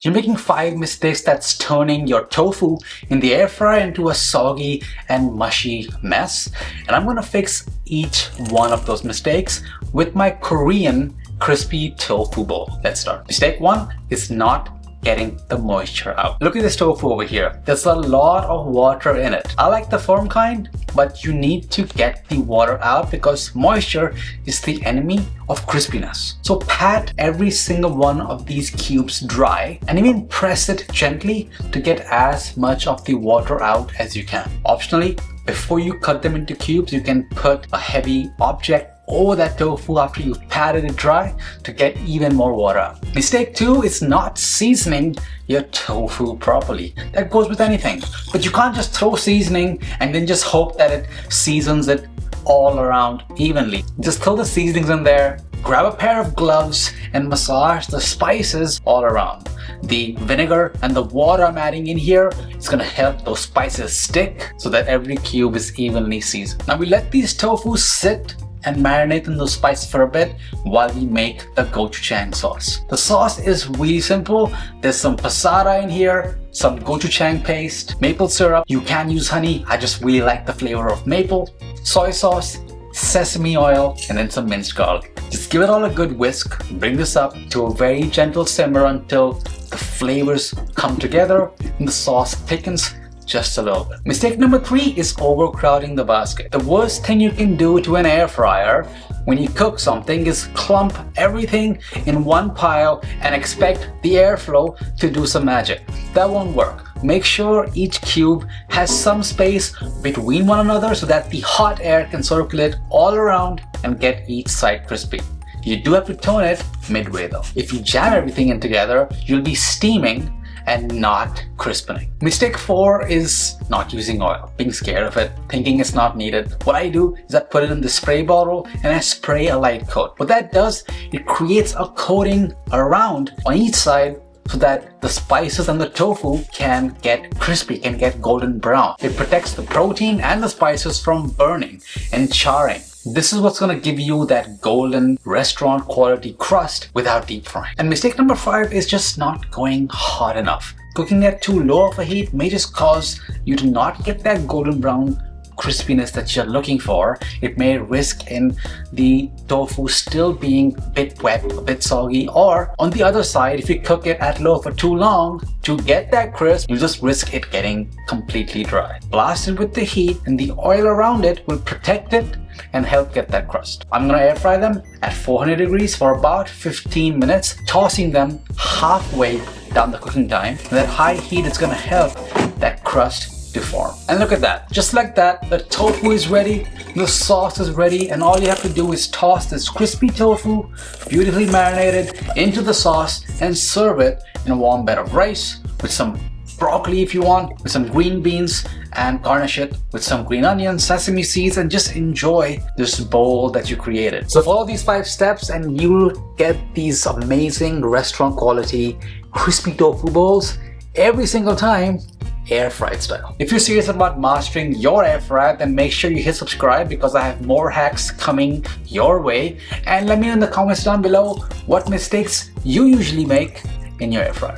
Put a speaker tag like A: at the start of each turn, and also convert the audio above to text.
A: You're making 5 mistakes that's turning your tofu in the air fryer into a soggy and mushy mess. And I'm gonna fix each one of those mistakes with my Korean crispy tofu bowl. Let's start. Mistake 1 is not getting the moisture out. Look at this tofu over here. There's a lot of water in it. I like the firm kind, but you need to get the water out because moisture is the enemy of crispiness. So pat every single one of these cubes dry and even press it gently to get as much of the water out as you can. Optionally, before you cut them into cubes, you can put a heavy object over that tofu after you've patted it dry to get even more water out. Mistake 2 is not seasoning your tofu properly. That goes with anything, but you can't just throw seasoning and then just hope that it seasons it all around evenly. Just throw the seasonings in there, grab a pair of gloves and massage the spices all around. The vinegar and the water I'm adding in here is going to help those spices stick so that every cube is evenly seasoned. Now we let these tofu sit and marinate in those spices for a bit while we make the gochujang sauce. The sauce is really simple. There's some passata in here, some gochujang paste, maple syrup. You can use honey. I just really like the flavor of maple. Soy sauce, sesame oil, and then some minced garlic. Just give it all a good whisk. Bring this up to a very gentle simmer until the flavors come together and the sauce thickens just a little bit. Mistake number 3 is overcrowding the basket. The worst thing you can do to an air fryer when you cook something is clump everything in one pile and expect the airflow to do some magic. That won't work. Make sure each cube has some space between one another so that the hot air can circulate all around and get each side crispy. You do have to tone it midway though. If you jam everything in together, you'll be steaming and not crispening. Mistake 4 is not using oil, being scared of it, thinking it's not needed. What I do is I put it in the spray bottle and I spray a light coat. What that does, it creates a coating around on each side so that the spices and the tofu can get crispy, can get golden brown. It protects the protein and the spices from burning and charring. This is what's going to give you that golden restaurant quality crust without deep frying. And mistake number 5 is just not going hot enough. Cooking at too low of a heat may just cause you to not get that golden brown crispiness that you're looking for. It may risk in the tofu still being a bit wet, a bit soggy, or on the other side, if you cook it at low for too long to get that crisp, you just risk it getting completely dry. Blast it with the heat and the oil around it will protect it and help get that crust. I'm gonna air fry them at 400 degrees for about 15 minutes, tossing them halfway down the cooking time. And that high heat is gonna help that crust to form. And look at that, just like that, the tofu is ready, the sauce is ready, and all you have to do is toss this crispy tofu, beautifully marinated, into the sauce and serve it in a warm bed of rice with some broccoli if you want, with some green beans, and garnish it with some green onions, sesame seeds, and just enjoy this bowl that you created. So follow these 5 steps and you'll get these amazing restaurant quality crispy tofu bowls every single time, air fried style. If you're serious about mastering your air fryer, then make sure you hit subscribe because I have more hacks coming your way. And let me know in the comments down below what mistakes you usually make in your air fryer.